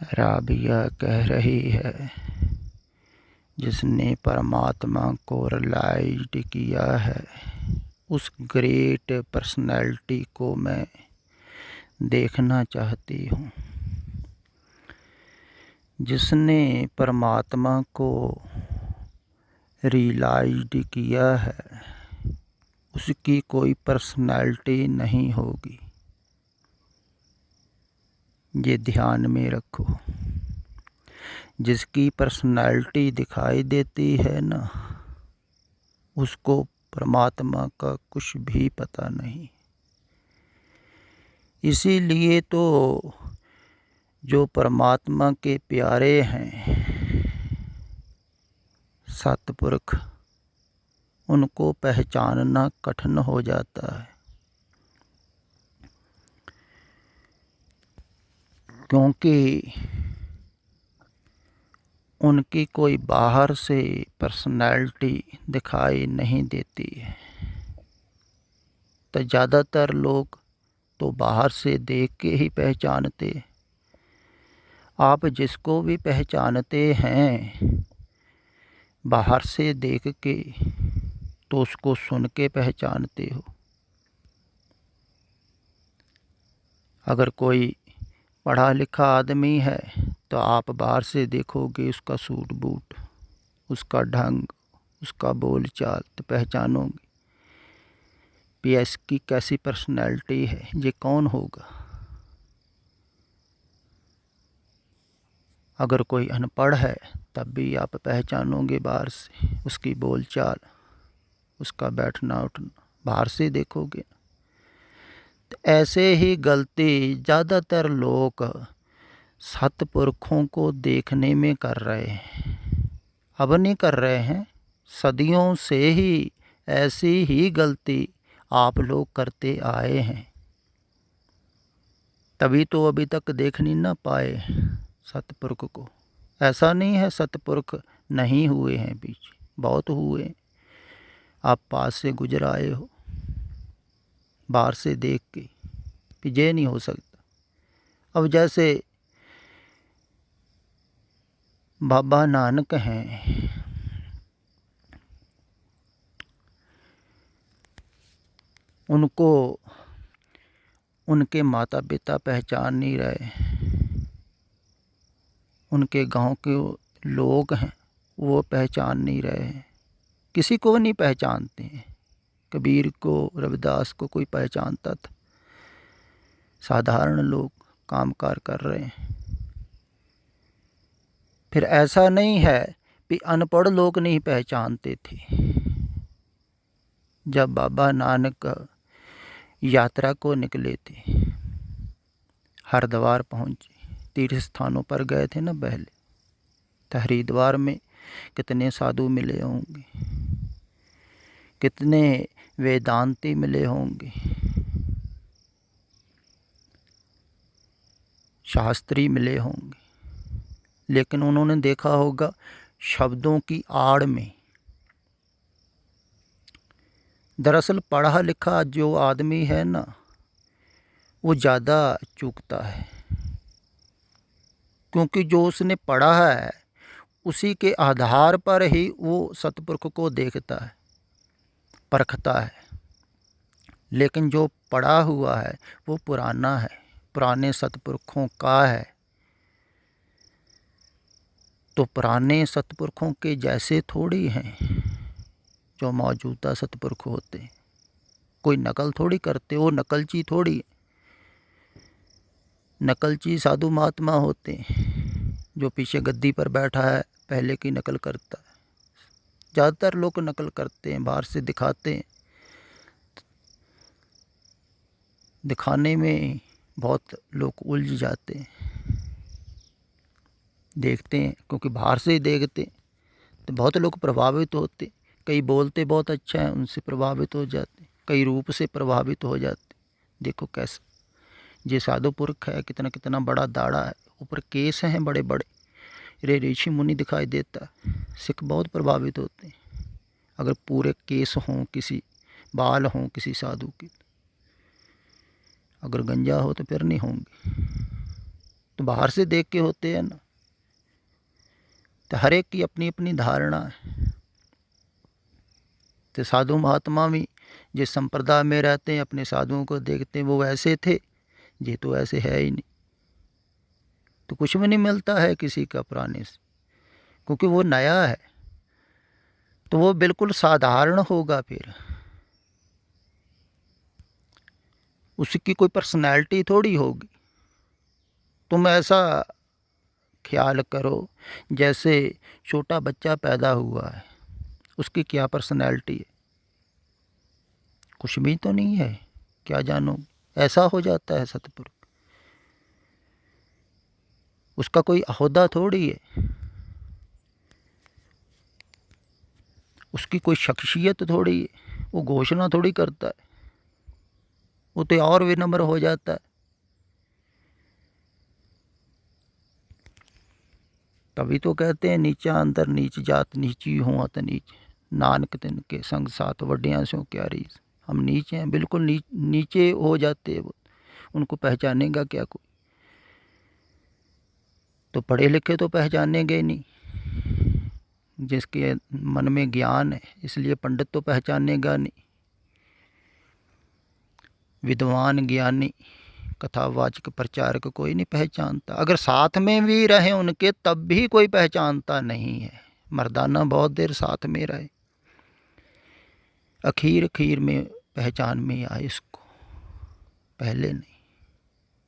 राबिया कह रही है, जिसने परमात्मा को रियलाइज़ किया है, उस ग्रेट पर्सनैलिटी को मैं देखना चाहती हूँ। जिसने परमात्मा को रियलाइज़ किया है, उसकी कोई पर्सनैलिटी नहीं होगी। ये ध्यान में रखो। जिसकी पर्सनैलिटी दिखाई देती है ना, उसको परमात्मा का कुछ भी पता नहीं। इसीलिए तो जो परमात्मा के प्यारे हैं सतपुरख, उनको पहचानना कठिन हो जाता है, क्योंकि उनकी कोई बाहर से पर्सनैलिटी दिखाई नहीं देती है। तो ज़्यादातर लोग तो बाहर से देख के ही पहचानते। आप जिसको भी पहचानते हैं बाहर से देख के, तो उसको सुन के पहचानते हो। अगर कोई पढ़ा लिखा आदमी है तो आप बाहर से देखोगे उसका सूट बूट, उसका ढंग, उसका बोल चाल, तो पहचानोगे कि इसकी कैसी पर्सनैलिटी है, ये कौन होगा। अगर कोई अनपढ़ है तब भी आप पहचानोगे बाहर से, उसकी बोल चाल, उसका बैठना उठना बाहर से देखोगे। तो ऐसे ही गलती ज़्यादातर लोग सतपुरखों को देखने में कर रहे हैं। अब नहीं कर रहे हैं, सदियों से ही ऐसी ही गलती आप लोग करते आए हैं। तभी तो अभी तक देख नहीं ना पाए सतपुरख को। ऐसा नहीं है सतपुरख नहीं हुए हैं, पीछे बहुत हुए। आप पास से गुजर आए हो, बाहर से देख के कि ये नहीं हो सकता। अब जैसे बाबा नानक हैं, उनको उनके माता पिता पहचान नहीं रहे, उनके गांव के लोग हैं वो पहचान नहीं रहे हैं, किसी को नहीं पहचानते हैं। कबीर को, रविदास को कोई पहचानता था? साधारण लोग कामकार कर रहे हैं। फिर ऐसा नहीं है कि अनपढ़ लोग नहीं पहचानते थे। जब बाबा नानक यात्रा को निकले थे, हरिद्वार पहुँचे, तीर्थ स्थानों पर गए थे ना पहले, तो हरिद्वार में कितने साधु मिले होंगे, कितने वेदांती मिले होंगे, शास्त्री मिले होंगे, लेकिन उन्होंने देखा होगा शब्दों की आड़ में। दरअसल पढ़ा लिखा जो आदमी है ना, वो ज़्यादा चूकता है, क्योंकि जो उसने पढ़ा है उसी के आधार पर ही वो सतपुरख को देखता है, परखता है। लेकिन जो पढ़ा हुआ है वो पुराना है, पुराने सतपुरखों का है। तो पुराने सतपुरखों के जैसे थोड़ी हैं जो मौजूदा सतपुरख होते। कोई नकल थोड़ी करते, वो नकलची थोड़ी। नकलची साधु महात्मा होते हैं, जो पीछे गद्दी पर बैठा है पहले की नकल करता है। ज़्यादातर लोग नकल करते हैं, बाहर से दिखाते हैं। दिखाने में बहुत लोग उलझ जाते हैं, देखते हैं क्योंकि बाहर से ही देखते हैं, तो बहुत लोग प्रभावित होते। कई बोलते बहुत अच्छा है, उनसे प्रभावित हो जाते, कई रूप से प्रभावित हो जाते। देखो कैसा ये साधु पुरख है, कितना कितना बड़ा दाढ़ा है, ऊपर केस हैं बड़े बड़े, रे ऋषि मुनि दिखाई देता। सिख बहुत प्रभावित होते हैं। अगर पूरे केस हों, किसी बाल हों किसी साधु के, अगर गंजा हो तो फिर नहीं होंगे। तो बाहर से देख के होते हैं ना। तो हर एक की अपनी अपनी धारणा है। तो साधु महात्मा भी जिस संप्रदाय में रहते हैं अपने साधुओं को देखते हैं वो वैसे थे, ये तो ऐसे है ही नहीं। तो कुछ भी नहीं मिलता है किसी का पुराने से, क्योंकि वो नया है तो वो बिल्कुल साधारण होगा। फिर उसकी कोई पर्सनैलिटी थोड़ी होगी। तुम ऐसा ख्याल करो जैसे छोटा बच्चा पैदा हुआ है, उसकी क्या पर्सनैलिटी है? कुछ भी तो नहीं है। क्या जानो, ऐसा हो जाता है सतपुरुष। उसका कोई अहोदा थोड़ी है, उसकी कोई शख्सियत थोड़ी है, वो घोषणा थोड़ी करता है। वो तो और विनम्र हो जाता है। तभी तो कहते हैं नीचा अंतर नीच जात नीची हूँ अत नीच, नानक तिन के संग साथ वड्डियां सो क्या रीस। हम नीचे हैं, बिल्कुल नीचे हो जाते हैं वो। उनको पहचानेगा क्या कोई? तो पढ़े लिखे तो पहचानेंगे नहीं। जिसके मन में ज्ञान है इसलिए पंडित तो पहचानेगा नहीं। विद्वान ज्ञानी कथावाचक प्रचारक कोई नहीं पहचानता। अगर साथ में भी रहे उनके तब भी कोई पहचानता नहीं है। मर्दाना बहुत देर साथ में रहे, अखीर में पहचान में आए इसको, पहले नहीं।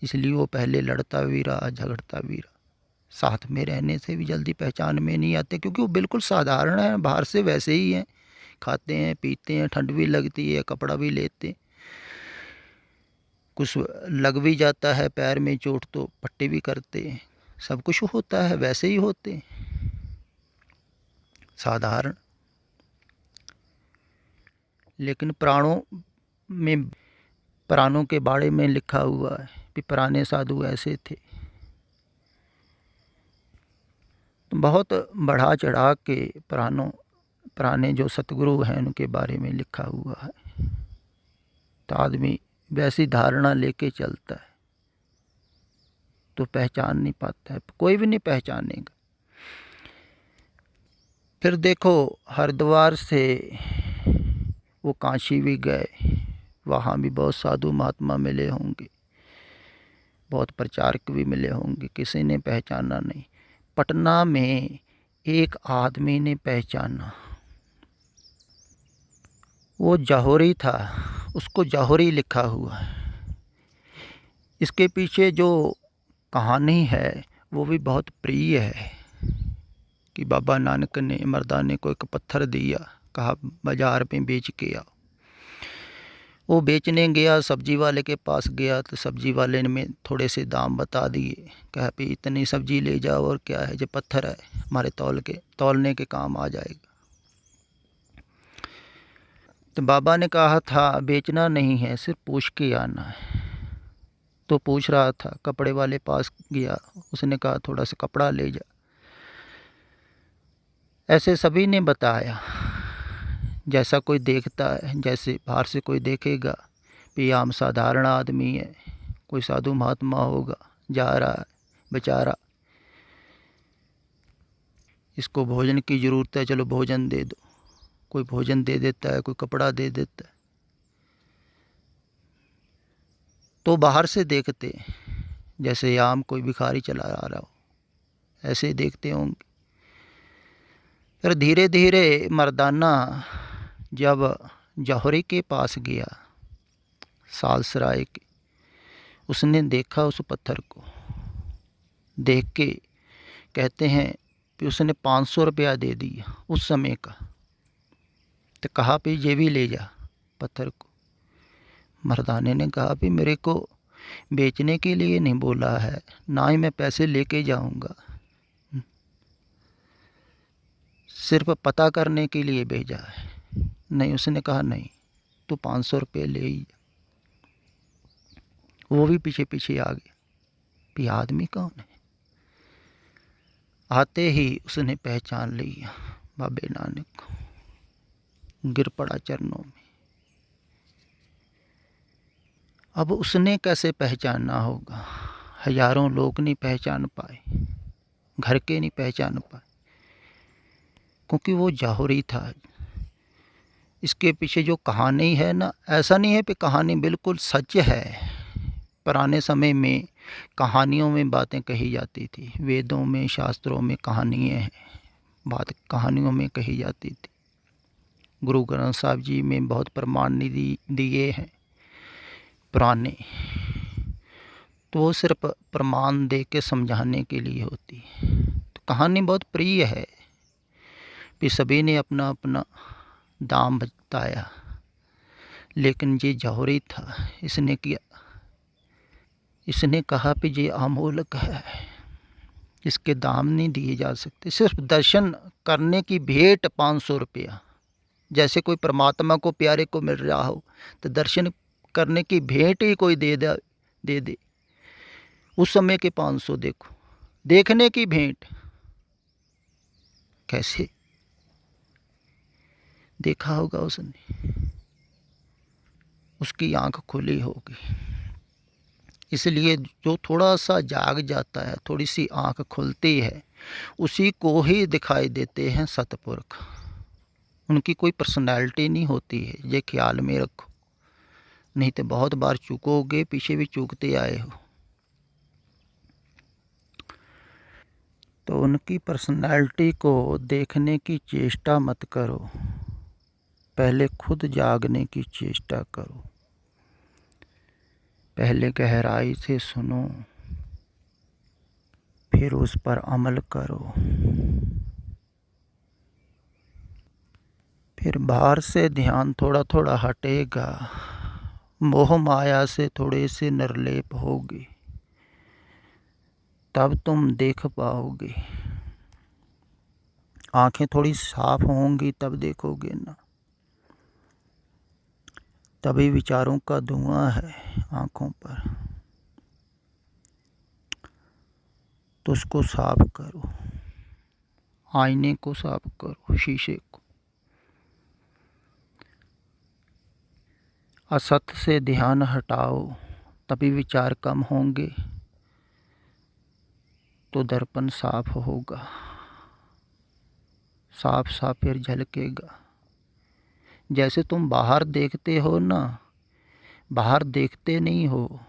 इसलिए वो पहले लड़ता भी रहा, झगड़ता भी रहा। साथ में रहने से भी जल्दी पहचान में नहीं आते, क्योंकि वो बिल्कुल साधारण है, बाहर से वैसे ही हैं। खाते हैं पीते हैं, ठंड भी लगती है, कपड़ा भी लेते, कुछ लग भी जाता है पैर में चोट तो पट्टी भी करते हैं। सब कुछ होता है, वैसे ही होते हैं, साधारण। लेकिन प्राणों के बारे में लिखा हुआ है कि पुराने साधु ऐसे थे। तो बहुत बढ़ा चढ़ा के पुराने जो सतगुरु हैं उनके बारे में लिखा हुआ है। तो आदमी वैसी धारणा लेके चलता है तो पहचान नहीं पाता है, कोई भी नहीं पहचानेगा। फिर देखो हरिद्वार से वो काशी भी गए, वहाँ भी बहुत साधु महात्मा मिले होंगे, बहुत प्रचारक भी मिले होंगे, किसी ने पहचाना नहीं। पटना में एक आदमी ने पहचाना, वो जौहरी था, उसको जौहरी लिखा हुआ है। इसके पीछे जो कहानी है वो भी बहुत प्रिय है कि बाबा नानक ने मर्दाने को एक पत्थर दिया, कहा बाजार में बेच के आओ। वो बेचने गया, सब्जी वाले के पास गया तो सब्जी वाले ने में थोड़े से दाम बता दिए। कहा भी इतनी सब्जी ले जाओ, और क्या है, जो पत्थर है हमारे तौलने के काम आ जाएगा। तो बाबा ने कहा था बेचना नहीं है, सिर्फ पूछ के आना है। तो पूछ रहा था, कपड़े वाले पास गया, उसने कहा थोड़ा सा कपड़ा ले जा। ऐसे सभी ने बताया, जैसा कोई देखता है, जैसे बाहर से कोई देखेगा भी आम साधारण आदमी है, कोई साधु महात्मा होगा, जा रहा है बेचारा, इसको भोजन की ज़रूरत है, चलो भोजन दे दो। कोई भोजन दे देता है, कोई कपड़ा दे देता है। तो बाहर से देखते जैसे आम कोई भिखारी चला आ रहा हो, ऐसे देखते होंगे। फिर धीरे धीरे मर्दाना जब जौहरी के पास गया, सालसराय के, उसने देखा उस पत्थर को, देख के कहते हैं कि उसने 500 रुपया दे दिया उस समय का। तो कहा भी ये भी ले जा पत्थर को। मर्दाने ने कहा भी मेरे को बेचने के लिए नहीं बोला है, ना ही मैं पैसे लेके जाऊंगा, सिर्फ पता करने के लिए भेजा है। नहीं, उसने कहा नहीं, तो 500 रुपये ले ही जा। वो भी पीछे पीछे आ गया भी आदमी कौन है। आते ही उसने पहचान लिया बाबे नानक को, गिर पड़ा चरणों में। अब उसने कैसे पहचाना होगा, हजारों लोग नहीं पहचान पाए, घर के नहीं पहचान पाए, क्योंकि वो जौहरी था। इसके पीछे जो कहानी है ना, ऐसा नहीं है कि कहानी बिल्कुल सच है। पुराने समय में कहानियों में बातें कही जाती थी, वेदों में शास्त्रों में कहानियाँ हैं, बात कहानियों में कही जाती थी। गुरु ग्रंथ साहब जी में बहुत प्रमाण दिए हैं पुराने, तो वो सिर्फ प्रमाण दे के समझाने के लिए होती है। तो कहानी बहुत प्रिय है, कि सभी ने अपना अपना दाम बताया, लेकिन ये जौहरी था, इसने कहा कि ये अमोलक है, इसके दाम नहीं दिए जा सकते। सिर्फ दर्शन करने की भेंट 500 रुपया। जैसे कोई परमात्मा को प्यारे को मिल रहा हो, तो दर्शन करने की भेंट ही कोई दे दे। उस समय के 500 देखो, देखने की भेंट। कैसे देखा होगा उसने, उसकी आंख खुली होगी। इसलिए जो थोड़ा सा जाग जाता है, थोड़ी सी आंख खुलती है, उसी को ही दिखाई देते हैं सतपुरख। उनकी कोई पर्सनैलिटी नहीं होती है, ये ख्याल में रखो, नहीं तो बहुत बार चूकोगे, पीछे भी चूकते आए हो। तो उनकी पर्सनैलिटी को देखने की चेष्टा मत करो, पहले खुद जागने की चेष्टा करो। पहले गहराई से सुनो, फिर उस पर अमल करो। फिर बाहर से ध्यान थोड़ा थोड़ा हटेगा, मोह माया से थोड़े से निर्लेप होगे, तब तुम देख पाओगे। आंखें थोड़ी साफ होंगी तब देखोगे ना। तभी विचारों का धुआं है आंखों पर, तो उसको साफ करो, आईने को साफ करो, शीशे को। असत से ध्यान हटाओ, तभी विचार कम होंगे, तो दर्पण साफ होगा, साफ साफ फिर झलकेगा। जैसे तुम बाहर देखते हो ना, बाहर देखते नहीं हो।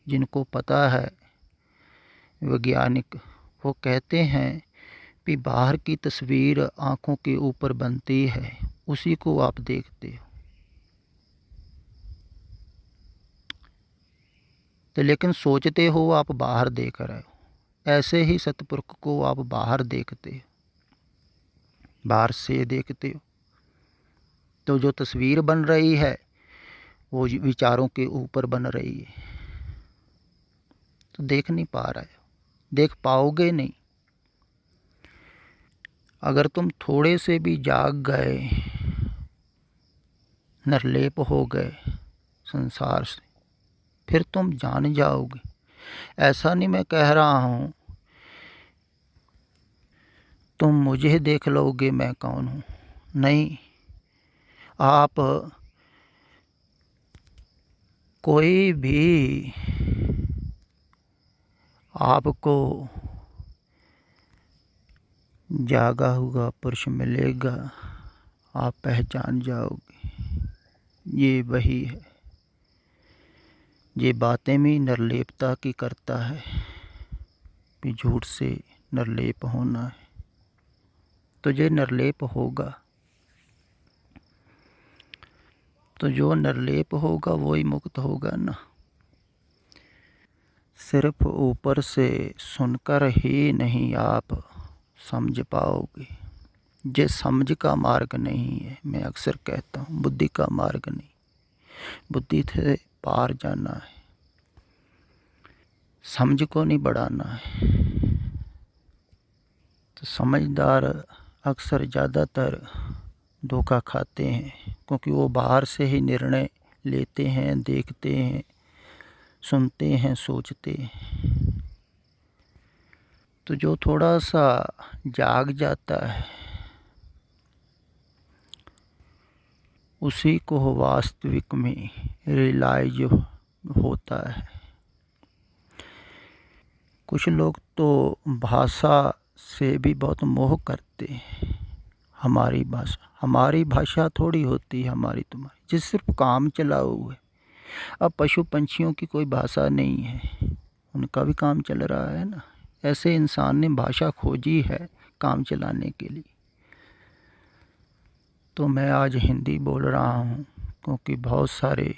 जिनको पता है वैज्ञानिक, वो कहते हैं कि बाहर की तस्वीर आँखों के ऊपर बनती है, उसी को आप देखते हो। तो लेकिन सोचते हो आप बाहर देख रहे हो। ऐसे ही सतपुरख को आप बाहर देखते हो, बाहर से देखते हो, तो जो तस्वीर बन रही है वो विचारों के ऊपर बन रही है, तो देख नहीं पा रहे हो, देख पाओगे नहीं। अगर तुम थोड़े से भी जाग गए, निर्लेप हो गए संसार से, फिर तुम जान जाओगे। ऐसा नहीं मैं कह रहा हूँ तुम मुझे देख लोगे मैं कौन हूँ, नहीं। आप कोई भी आपको जागा हुआ पुरुष मिलेगा, आप पहचान जाओगे ये वही है। ये बातें भी निर्लेपता की करता है, कि झूठ से निर्लेप होना है, तो ये निर्लेप होगा। तो जो निर्लेप होगा वही मुक्त होगा ना। सिर्फ ऊपर से सुनकर ही नहीं आप समझ पाओगे। ये समझ का मार्ग नहीं है, मैं अक्सर कहता हूँ, बुद्धि का मार्ग नहीं। बुद्धि से पार जाना है, समझ को नहीं बढ़ाना है। तो समझदार अक्सर ज़्यादातर धोखा खाते हैं, क्योंकि वो बाहर से ही निर्णय लेते हैं, देखते हैं, सुनते हैं, सोचते हैं। तो जो थोड़ा सा जाग जाता है, उसी को वास्तविक में रियलाइज होता है। कुछ लोग तो भाषा से भी बहुत मोह करते हैं। हमारी भाषा थोड़ी होती है हमारी तुम्हारी, जिस सिर्फ काम चलाऊ है। अब पशु पंछियों की कोई भाषा नहीं है, उनका भी काम चल रहा है ना। ऐसे इंसान ने भाषा खोजी है काम चलाने के लिए। तो मैं आज हिंदी बोल रहा हूँ क्योंकि बहुत सारे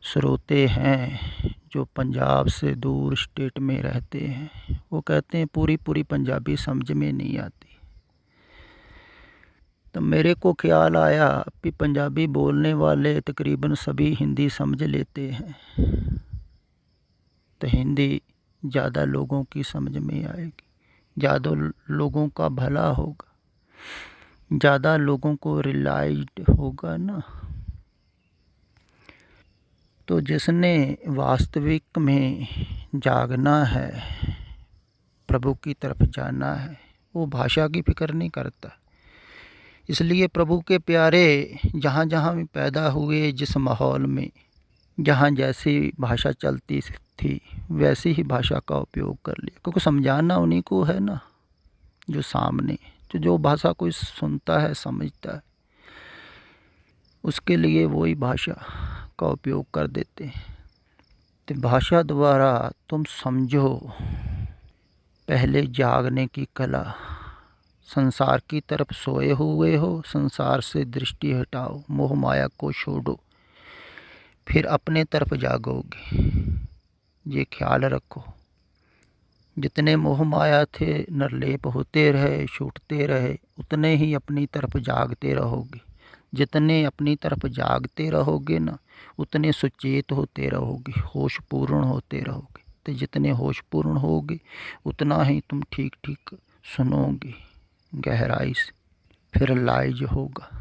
श्रोते हैं जो पंजाब से दूर स्टेट में रहते हैं। वो कहते हैं पूरी पूरी पंजाबी समझ में नहीं आती। तो मेरे को ख्याल आया कि पंजाबी बोलने वाले तकरीबन सभी हिंदी समझ लेते हैं, तो हिंदी ज़्यादा लोगों की समझ में आएगी, ज़्यादा लोगों का भला होगा, ज़्यादा लोगों को रियलाइज्ड होगा ना। तो जिसने वास्तविक में जागना है, प्रभु की तरफ जाना है, वो भाषा की फिक्र नहीं करता। इसलिए प्रभु के प्यारे जहाँ जहाँ भी पैदा हुए, जिस माहौल में जहाँ जैसी भाषा चलती थी वैसी ही भाषा का उपयोग कर लिया, क्योंकि समझाना उन्हीं को है ना जो सामने। तो जो भाषा कोई सुनता है समझता है, उसके लिए वही भाषा का उपयोग कर देते हैं। तो भाषा द्वारा तुम समझो पहले जागने की कला। संसार की तरफ सोए हुए हो, संसार से दृष्टि हटाओ, मोह माया को छोड़ो, फिर अपने तरफ जागोगे। ये ख्याल रखो, जितने मोह माया थे निर्लेप होते रहे, छूटते रहे, उतने ही अपनी तरफ जागते रहोगे। जितने अपनी तरफ जागते रहोगे ना, उतने सुचेत होते रहोगे, होशपूर्ण होते रहोगे। तो जितने होशपूर्ण होगे उतना ही तुम ठीक ठीक सुनोगे गहराई से, फिर लाइज होगा।